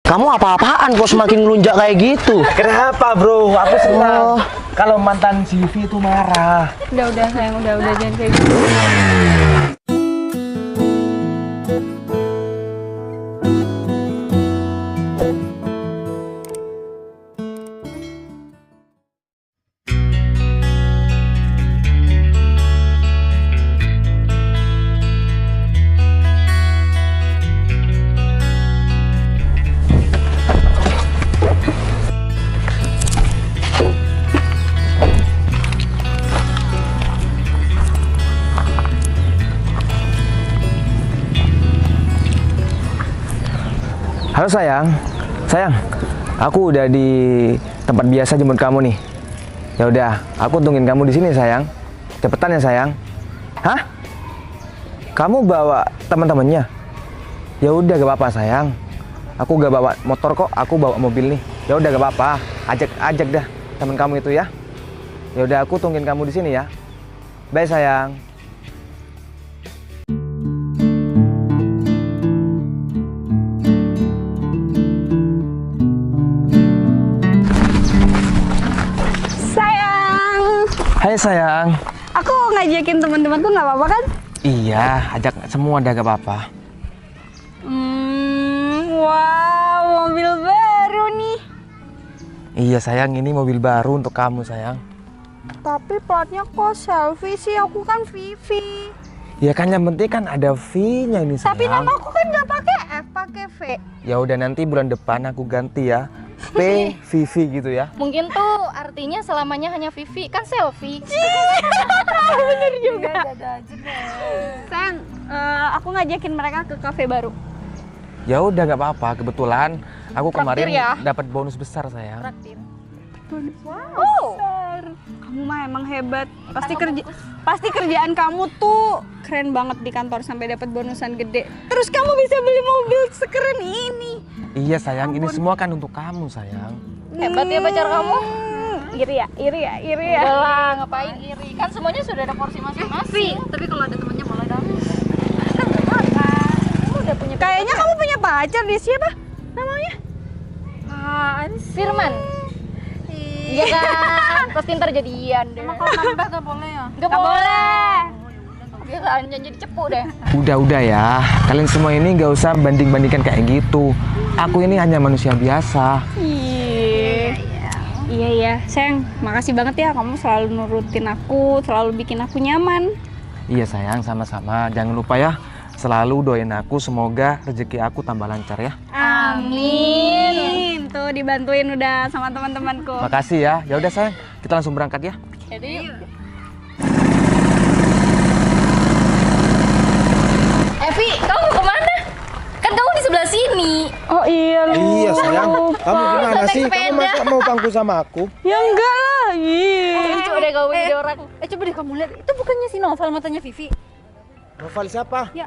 Kamu apa-apaan kok semakin ngelunjak kayak gitu? Kenapa bro? Aku senang kalau mantan si Vivi itu marah. Udah sayang, udah jangan kayak gitu. Halo sayang, aku udah di tempat biasa jemput kamu nih. Ya udah, aku tungguin kamu di sini sayang. Cepetan ya sayang. Hah? Kamu bawa teman-temannya? Ya udah gak apa-apa sayang. Aku gak bawa motor kok, aku bawa mobil nih. Ya udah gak apa-apa, ajak dah teman kamu itu ya. Ya udah aku tungguin kamu di sini ya. Bye sayang. Hai sayang. Aku ngajakin teman-temanku nggak apa-apa kan? Iya, ajak semua dah gak apa-apa. Wow, mobil baru nih. Iya sayang, ini mobil baru untuk kamu sayang. Tapi platnya kok selfie sih? Aku kan Vivi. Ya kan yang penting kan ada V-nya ini sayang. Tapi nama aku kan nggak pakai F, pakai V. Ya udah nanti bulan depan aku ganti ya. P Vivi gitu ya. Mungkin tuh artinya selamanya hanya Vivi, kan selfie. Bener juga. Sayang, aku ngajakin mereka ke kafe baru. Ya udah nggak apa-apa, kebetulan aku Traktir kemarin ya? dapat bonus besar sayang. Traktir. Wow. Kamu mah emang hebat. Pasti kerjaan kamu tuh keren banget di kantor sampai dapat bonusan gede. Terus kamu bisa beli mobil sekeren ini. Iya sayang, ini semua kan untuk kamu sayang. Hebat ya pacar kamu. Iri ya. Udah lah, ngapain iri? Kan semuanya sudah ada porsi masing-masing. Tapi kalau ada temennya boleh dong. Kamu udah punya Kayaknya kamu punya pacar di siapa? Namanya? Firman. Iya kan? Pasti ntar jadian deh. Kalau nambah gak boleh ya? Gak boleh. Biasaan jadi cepu deh. Udah ya, kalian semua ini nggak usah banding-bandingkan kayak gitu. Aku ini hanya manusia biasa. Iya. Sayang, makasih banget ya kamu selalu nurutin aku, selalu bikin aku nyaman. Iya sayang, sama-sama. Jangan lupa ya, selalu doain aku semoga rezeki aku tambah lancar ya. Amin. Tuh dibantuin udah sama teman-temanku. Makasih ya. Ya udah sayang, kita langsung berangkat ya. Jadi Evi, kamu mau kemana? Kan kamu di sebelah sini. Oh iya lu. Iya sayang, kamu gimana naik sih? Kamu sepeda. masa mau pangku sama aku? Ya enggak lah. Coba deh kamu jadi orang. Coba deh kamu lihat. Itu bukannya si Novel matanya Vivi? Novel siapa? Ya,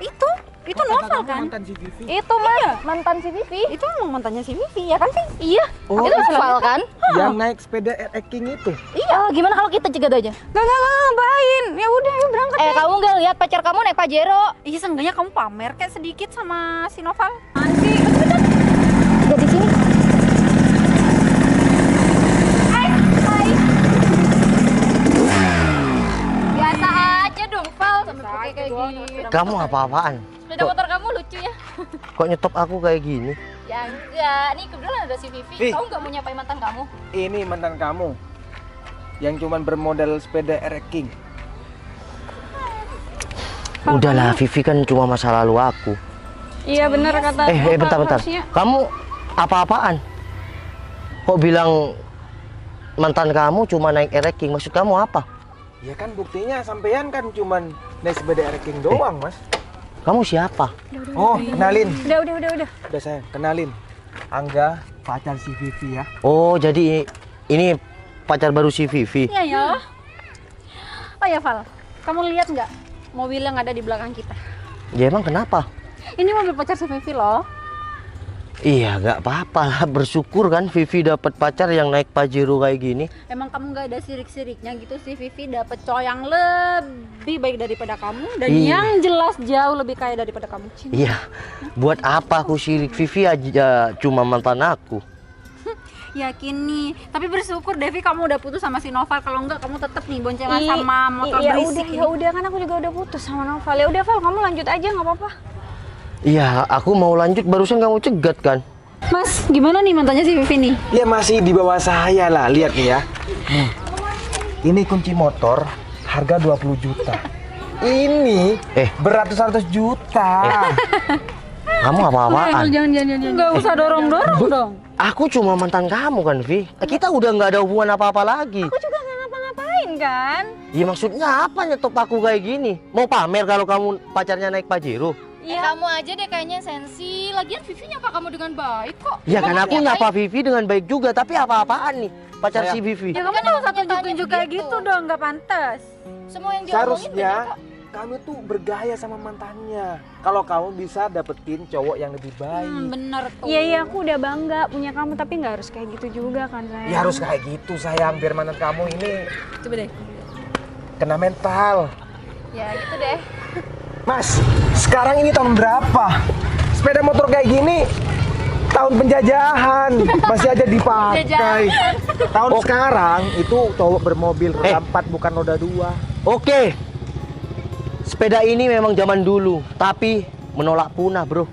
itu Novel kan? Mantan si Vivi. Itu mah mantan si Vivi. Itu emang mantannya si Vivi ya kan, Vi? Iya. Oh, Itu Novel kan? Yang naik sepeda King itu. Iya. Gimana kalau kita cegat aja? Gak ngapain. Ya udah, yuk berangkat. Kamu nggak lihat pacar kamu naik Pajero? Iya, seenggaknya kamu pamer kayak sedikit sama si Novel. Juga di sini. Biasa aja dong, Val. Sampai pakai kayak gini. Kamu apa-apaan? Sepeda motor kamu lucu ya. Kok nyetop aku kayak gini? Ya enggak. Nih kebetulan ada si Vivi. Vi. Kamu nggak mau nyapain mantan kamu? Ini mantan kamu yang cuman bermodal sepeda King. Udahlah, Vivi kan cuma masa lalu aku. Iya bener kata. Bentar. harusnya- Kamu apa-apaan? Kok bilang mantan kamu cuma naik King? Maksud kamu apa? Ya kan buktinya sampean kan cuman naik sepeda King doang, Mas. Kamu siapa? Oh, kenalin. Udah. Udah sayang, kenalin. Angga, pacar si Vivi ya. Oh, jadi ini pacar baru si Vivi. Iya ya. Oh ya Val, kamu lihat nggak mobil yang ada di belakang kita? Ya emang kenapa? Ini mobil pacar si Vivi loh. Iya, gak apa-apa lah. Bersyukur kan Vivi dapat pacar yang naik Pajero kayak gini. Emang kamu nggak ada sirik-siriknya gitu sih? Vivi dapet cowok yang lebih baik daripada kamu dan Iya. yang jelas jauh lebih kaya daripada kamu. Iya, buat apa aku sirik? Vivi aja cuma mantan aku. Yakin nih, tapi bersyukur Devi kamu udah putus sama si Noval. Kalau enggak kamu tetep nih boncengan Ih, sama motor ya berisik udah, ini. ya udah kan aku juga udah putus sama Noval. Ya udah Val, kamu lanjut aja nggak apa-apa. Iya, aku mau lanjut, barusan kamu cegat kan? Mas, gimana nih mantannya si Vivi nih? Ya masih di bawah saya lah, lihat nih ya. Ini kunci motor, harga 20 juta. Ini beratus-ratus juta. Kamu apa-apaan? Jangan. Nggak usah dorong-dorong dong. Aku cuma mantan kamu kan, Vi. Kita udah nggak ada hubungan apa-apa lagi. Aku juga nggak ngapa-ngapain kan. Ya maksudnya apa nyetop aku kayak gini? Mau pamer kalau kamu pacarnya naik Pajero? Kamu aja deh kayaknya sensi. Lagian Vivi nyapa kamu dengan baik kok. Ya kan aku nyapa Vivi dengan baik juga, tapi apa-apaan nih pacar si Vivi? Ya kamu nggak usah tunjuk-tunjuk kayak gitu dong, nggak pantas. Semua yang diomongin Seharusnya kamu tuh bergaya sama mantannya. Kalau kamu bisa dapetin cowok yang lebih baik. bener tuh. Iya, aku udah bangga punya kamu, tapi nggak harus kayak gitu juga kan sayang. Ya harus kayak gitu sayang, biar mantan kamu ini Coba deh. kena mental. Ya gitu deh. Mas, sekarang ini tahun berapa? Sepeda motor kayak gini tahun penjajahan, masih aja dipakai. Tahun sekarang itu cowok bermobil roda 4 bukan roda 2. Oke, sepeda ini memang zaman dulu, tapi menolak punah, bro.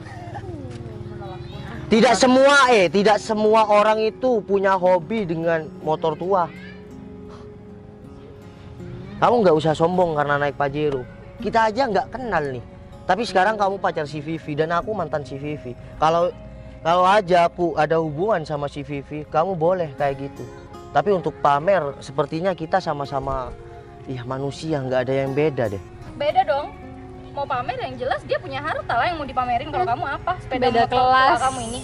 Tidak semua orang itu punya hobi dengan motor tua. Kamu nggak usah sombong karena naik Pajero. Kita aja nggak kenal nih. Tapi sekarang kamu pacar si Vivi dan aku mantan si Vivi. Kalau aja aku ada hubungan sama si Vivi, kamu boleh kayak gitu. Tapi untuk pamer, sepertinya kita sama-sama ya manusia, nggak ada yang beda deh. Beda dong. Mau pamer yang jelas dia punya harta lah yang mau dipamerin. Kalau kamu apa? Sepeda Beda motor kelas. tua kamu ini.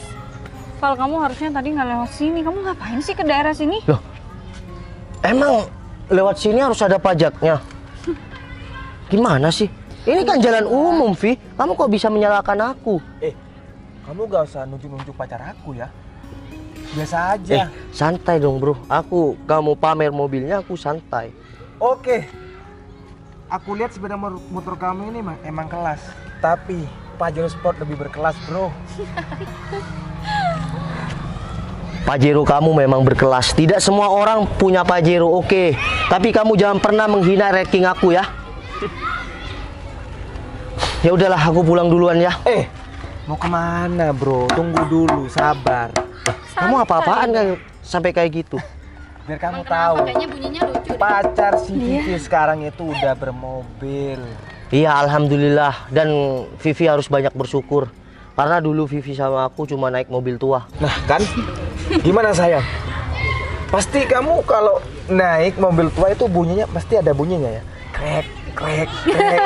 Val, kamu harusnya tadi nggak lewat sini. Kamu ngapain sih ke daerah sini? Loh, emang lewat sini harus ada pajaknya? Gimana sih? Ini kan jalan umum, Vi. Kamu kok bisa menyalahkan aku? Kamu gak usah nunjuk-nunjuk pacar aku ya. Biasa aja. Santai dong, bro. Kamu pamer mobilnya, aku santai. Oke. Aku lihat sepeda motor kamu ini emang kelas. Tapi Pajero Sport lebih berkelas, bro. Pajero kamu memang berkelas. Tidak semua orang punya Pajero, oke. Tapi kamu jangan pernah menghina ranking aku ya. Ya udahlah, aku pulang duluan ya. Mau kemana, bro? Tunggu dulu, sabar. Kamu apa-apaan kan sampai kayak gitu? Biar kamu Emang tahu. kenapa? Kayaknya bunyinya lucu deh. Pacar si Vivi sekarang itu udah bermobil. Iya, alhamdulillah. Dan Vivi harus banyak bersyukur. Karena dulu Vivi sama aku cuma naik mobil tua. Nah kan, gimana sayang? Pasti kamu kalau naik mobil tua itu bunyinya pasti ada bunyinya ya. Krek, krek, krek.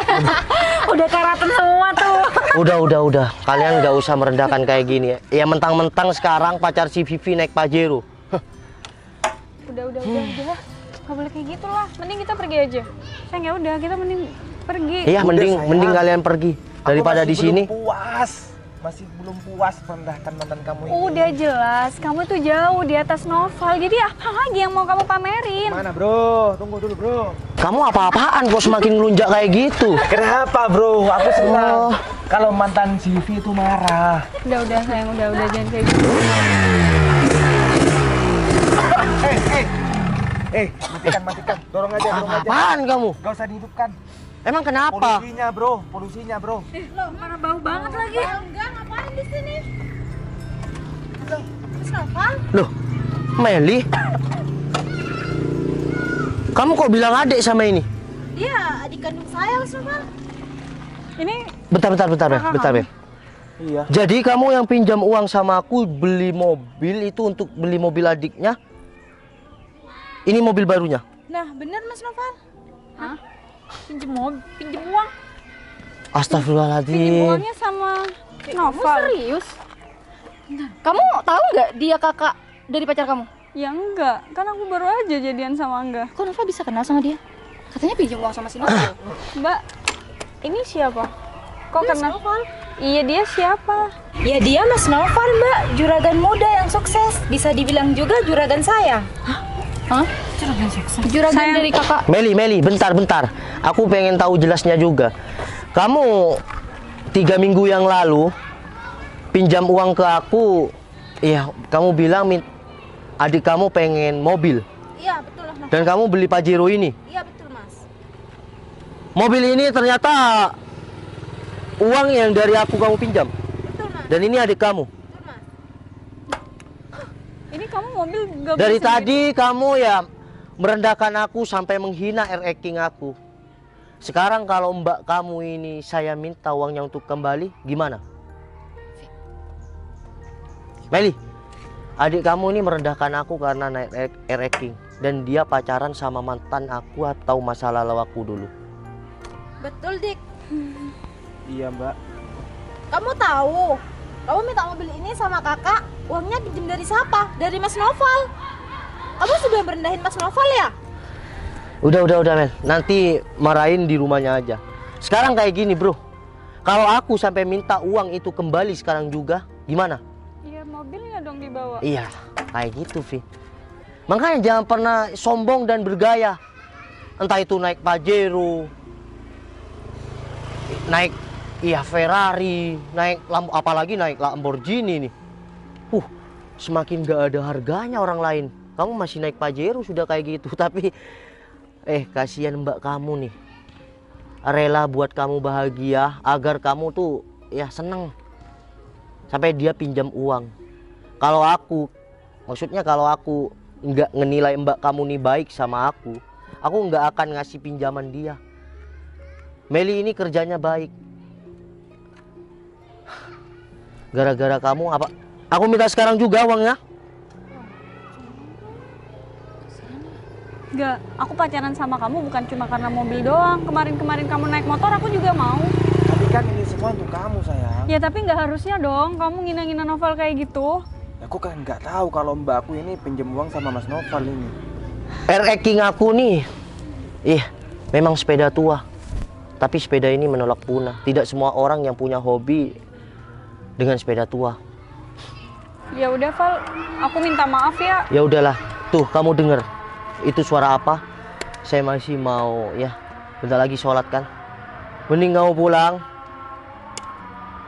Udah karatan semua tuh. Udah. Kalian nggak usah merendahkan kayak gini ya. Ya mentang-mentang sekarang pacar si Vivi naik Pajero. Udah. Gak boleh kayak gitu lah. Mending kita pergi aja. Sayang, ya udah, kita mending pergi. Iya, Udah, mending sayang. kalian pergi daripada Aku di masih sini. belum puas. Masih belum puas merendahkan mantan kamu ini. Udah jelas, kamu tuh jauh di atas Noval. Jadi apa lagi yang mau kamu pamerin? Mana, bro? Tunggu dulu, bro. Kamu apa-apaan kok semakin ngelunjak kayak gitu? Kenapa, bro? Aku senang kalau mantan si Vivi itu marah. Udah sayang, udah jangan kayak gitu. Matikan. Dorong aja. Apaan kamu? Gak usah dihidupkan. Emang kenapa? Polusinya, bro. Loh, mana bau banget lagi? Enggak, ngapain di sini? Terus Noval? Loh, Meli? Kamu kok bilang adik sama ini? Iya, adik kandung saya, Mas Noval. Ini Bentar, Beb. Iya. Jadi kamu yang pinjam uang sama aku beli mobil itu untuk beli mobil adiknya? Ini mobil barunya? Nah, bener Mas Noval. Hah? Pinjem uang? Pinjem Astagfirullahaladzim. uangnya sama Noval. Serius? Kamu tahu nggak dia kakak dari pacar kamu? Ya enggak, kan aku baru aja jadian sama Angga. Kok Nova bisa kenal sama dia? Katanya pinjam uang sama si Nova. Mbak, ini siapa? Kok kena? Iya, dia siapa? Ya dia Mas Noval mbak, juragan muda yang sukses. Bisa dibilang juga juragan saya. Juragan dari kakak. Meli, bentar. Aku pengen tahu jelasnya juga. Kamu 3 minggu yang lalu pinjam uang ke aku. Iya, kamu bilang adik kamu pengen mobil. Iya betul Mas. Dan kamu beli Pajero ini. Iya betul Mas. Mobil ini ternyata uang yang dari aku kamu pinjam. Betul Mas. Dan ini adik kamu. Betul Mas. Ini kamu mobil gak Dari bisa tadi kamu ya merendahkan aku sampai menghina ranking aku. Sekarang kalau mbak kamu ini saya minta uangnya untuk kembali, gimana? Meli, adik kamu ini merendahkan aku karena naik ranking dan dia pacaran sama mantan aku atau masa lalu aku dulu. Betul Dik. Iya mbak. Kamu tahu, kamu minta mobil ini sama kakak, uangnya pinjam dari siapa? Dari Mas Noval. Kamu sudah merendahin Mas Noval ya? Udah Mel, nanti marahin di rumahnya aja. Sekarang kayak gini bro, kalau aku sampai minta uang itu kembali sekarang juga, gimana? Iya, mobilnya dong dibawa. Iya, kayak gitu Vi. Makanya jangan pernah sombong dan bergaya. Entah itu naik Pajero, naik Ferrari, apalagi naik Lamborghini nih. Semakin gak ada harganya orang lain. Kamu masih naik Pajero sudah kayak gitu, tapi kasihan mbak kamu nih. Rela buat kamu bahagia agar kamu tuh ya seneng. Sampai dia pinjam uang. Kalau aku nggak ngenilai mbak kamu nih baik sama aku nggak akan ngasih pinjaman dia. Meli ini kerjanya baik. Gara-gara kamu apa? Aku minta sekarang juga uangnya. Enggak, aku pacaran sama kamu bukan cuma karena mobil doang. Kemarin kamu naik motor, aku juga mau. Tapi kan ini semua untuk kamu sayang. Ya tapi nggak harusnya dong kamu ngina-ngina Noval kayak gitu. Aku kan nggak tahu kalau mbak aku ini pinjam uang sama Mas Noval ini. Ranking aku nih, memang sepeda tua. Tapi sepeda ini menolak punah. Tidak semua orang yang punya hobi dengan sepeda tua. Ya udah Val, aku minta maaf ya. Ya udahlah, tuh kamu denger. Itu suara apa? Saya masih mau bentar lagi sholat kan. Mending kamu pulang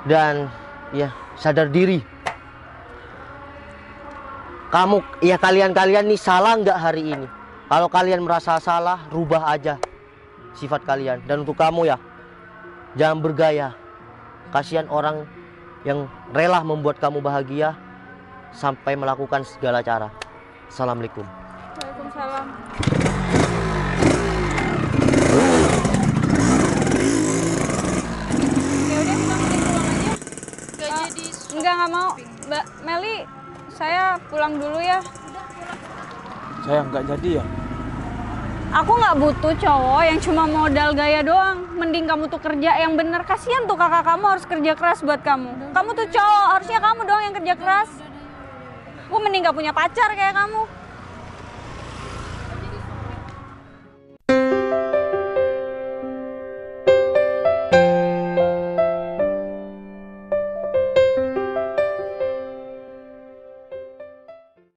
dan sadar diri. Kalian nih salah nggak hari ini? Kalau kalian merasa salah, rubah aja sifat kalian. Dan untuk kamu jangan bergaya. Kasihan orang yang rela membuat kamu bahagia sampai melakukan segala cara. Assalamualaikum. Waalaikumsalam. Ya udah kita mending pulang aja. Nggak mau. Mbak Meli, saya pulang dulu ya. Sayang nggak jadi ya? Aku nggak butuh cowok yang cuma modal gaya doang. Mending kamu tuh kerja yang bener. Kasian tuh kakak kamu harus kerja keras buat kamu. Kamu tuh cowok, harusnya kamu doang yang kerja keras. Gue mending gak punya pacar kayak kamu.